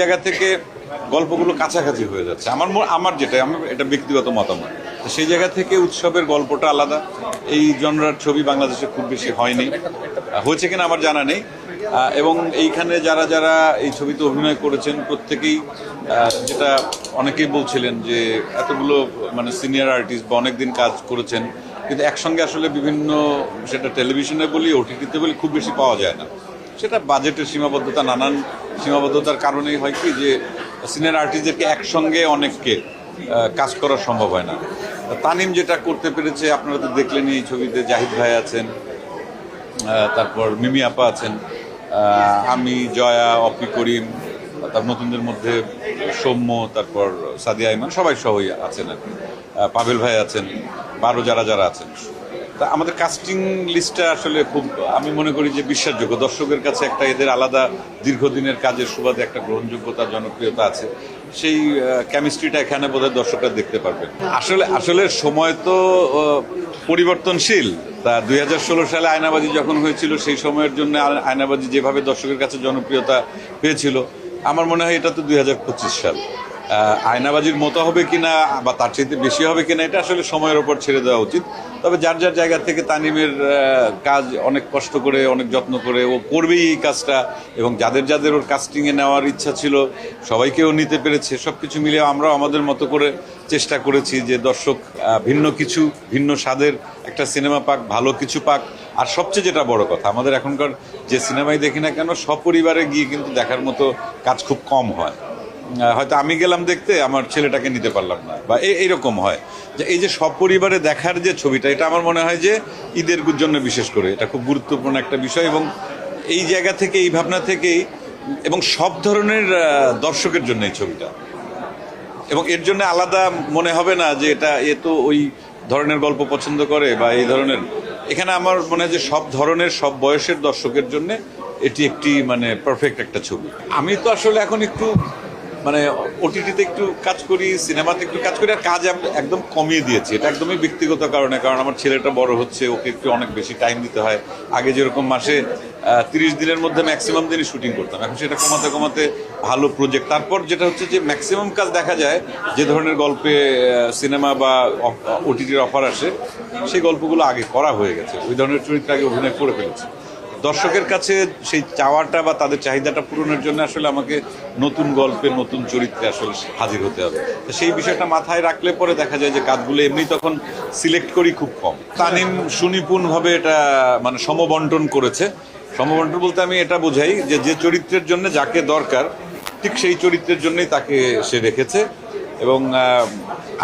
জায়গা থেকে গল্পগুলো কাছাকাছি হয়ে যাচ্ছে। আমার এটা ব্যক্তিগত মতামত। সেই জায়গা থেকে উৎসবের গল্পটা আলাদা। এই জনরার ছবি বাংলাদেশে খুব বেশি হয়নি, হয়েছে কিনা আমার জানা নেই। এবং এইখানে যারা যারা এই ছবিতে অভিনয় করেছেন প্রত্যেকেই, যেটা অনেকেই বলছিলেন যে এতগুলো মানে সিনিয়র আর্টিস্ট বা অনেকদিন কাজ করেছেন, কিন্তু একসঙ্গে আসলে বিভিন্ন, সেটা টেলিভিশনে বলি ওটিটিতে বলি, খুব বেশি পাওয়া যায় না। সেটা বাজেটের সীমাবদ্ধতা, নানান সীমাবদ্ধতার কারণেই হয় কি যে সিনিয়র আর্টিস্টদেরকে একসঙ্গে অনেককে কাজ করা সম্ভব হয় না। তানিম যেটা করতে পেরেছে, আপনারা তো দেখলেনই এই ছবিতে জাহিদ ভাই আছেন, তারপর মিমি আপা আছেন, আমি, জয়া, অপি, করিম, তার নতুনদের মধ্যে সৌম্য, তারপর সাদিয়া ইমান, সবাই সহই আছেন আর কি, পাভেল ভাই আছেন, আরও যারা যারা আছেন। তা আমাদের কাস্টিং লিস্টটা আসলে খুব, আমি মনে করি যে বিশ্বাসযোগ্য। দর্শকের কাছে একটা এদের আলাদা দীর্ঘদিনের কাজের সুবাদে একটা গ্রহণযোগ্যতা, জনপ্রিয়তা আছে। সেই কেমিস্ট্রিটা এখানে বোধহয় দর্শকরা দেখতে পারবেন। আসলে সময় তো পরিবর্তনশীল। তা 2016 সালে আয়নাবাজি যখন হয়েছিল, সেই সময়ের জন্য আয়নাবাজি যেভাবে দর্শকের কাছে জনপ্রিয়তা পেয়েছিল, আমার মনে হয় এটা তো 2025 সাল। আয়নাবাজির মতো হবে কিনা বা তার চাইতে বেশি হবে কিনা, এটা আসলে সময়ের ওপর ছেড়ে দেওয়া উচিত। তবে যার যার জায়গা থেকে তানিমের কাজ অনেক কষ্ট করে, অনেক যত্ন করে ও করবেই এই কাজটা, এবং যাদের যাদের ওর কাস্টিংয়ে নেওয়ার ইচ্ছা ছিল সবাইকেও নিতে পেরেছে। সব কিছু মিলিয়ে আমরাও আমাদের মতো করে চেষ্টা করেছি যে দর্শক ভিন্ন কিছু, ভিন্ন স্বাদের একটা সিনেমা পাক, ভালো কিছু পাক। আর সবচেয়ে যেটা বড় কথা, আমাদের এখনকার যে সিনেমাই দেখি না কেন, সপরিবারে গিয়ে কিন্তু দেখার মতো কাজ খুব কম হয়। হয়তো আমি গেলাম দেখতে, আমার ছেলেটাকে নিতে পারলাম না, বা এইরকম হয়। যে এই যে সপরিবারে দেখার যে ছবিটা, এটা আমার মনে হয় যে ঈদের জন্য বিশেষ করে এটা খুব গুরুত্বপূর্ণ একটা বিষয়। এবং এই জায়গা থেকে, এই ভাবনা থেকেই, এবং সব ধরনের দর্শকের জন্য এই ছবিটা, এবং এর জন্য আলাদা মনে হবে না যে এ তো ওই ধরনের গল্প পছন্দ করে বা এই ধরনের। এখানে আমার মনে হয় যে সব ধরনের, সব বয়সের দর্শকের জন্য এটি একটি মানে পারফেক্ট একটা ছবি। আমি তো আসলে এখন একটু মানে ওটিটিতে একটু কাজ করি, সিনেমাতে একটু কাজ করি, আর কাজ একদম কমিয়ে দিয়েছি। এটা একদমই ব্যক্তিগত কারণে, কারণ আমার ছেলেটা বড় হচ্ছে, ওকে একটু অনেক বেশি টাইম দিতে হয়। আগে যেরকম মাসে 30 দিনের মধ্যে ম্যাক্সিমাম দিনই শুটিং করতাম, এখন সেটা কমাতে কমাতে ভালো প্রজেক্ট। তারপর যেটা হচ্ছে যে ম্যাক্সিমাম কাজ দেখা যায় যে ধরনের গল্পে সিনেমা বা ওটিটির অফার আসে, সেই গল্পগুলো আগে করা হয়ে গেছে, ওই ধরনের চরিত্র আগে অভিনয় করে ফেলেছে। দর্শকের কাছে সেই চাওয়াটা বা তাদের চাহিদাটা পূরণের জন্য আসলে আমাকে নতুন গল্পে, নতুন চরিত্রে আসলে হাজির হতে হবে। তো সেই বিষয়টা মাথায় রাখলে পরে দেখা যায় যে কাজগুলো এমনি তখন সিলেক্ট করি খুব কম। তানিম সুনিপুণভাবে এটা মানে সমবন্টন করেছে। সমবন্টন বলতে আমি এটা বোঝাই যে যে চরিত্রের জন্য যাকে দরকার, ঠিক সেই চরিত্রের জন্যই তাকে সে রেখেছে। এবং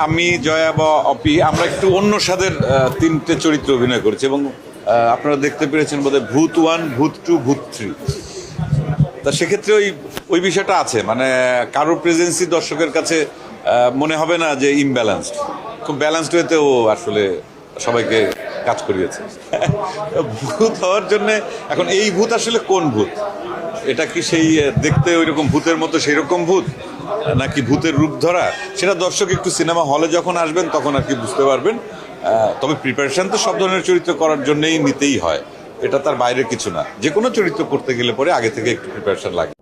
আমি, জয়া বা অপি, আমরা একটু অন্য স্বাদের 3টে চরিত্র অভিনয় করেছি। এবং আপনারা দেখতে পেরেছেন বোধহয় ভূত 1, ভূত 2, ভূত 3। তা সেক্ষেত্রে ওই বিষয়টা আছে, মানে কারোর প্রেজেন্সই দর্শকের কাছে মনে হবে না যে ইমব্যালেন্সড। খুব ব্যালেন্সড হয়েতে ও আসলে সবাইকে কাজ করিয়েছে। ভূত হওয়ার জন্যে এখন এই ভূত আসলে কোন ভূত? এটা কি সেই দেখতে ওই রকম ভূতের মতো সেই রকম ভূত, নাকি ভূতের রূপ ধরা, সেটা দর্শক একটু সিনেমা হলে যখন আসবেন তখন আর কি বুঝতে পারবেন। তবে প্রিপারেশন তো সব ধরনের চরিত্র করার জন্যই নিতেই হয়, এটা তার বাইরে কিছু না। যে কোনো চরিত্র করতে গেলে পরে আগে থেকে একটু প্রিপারেশন লাগে।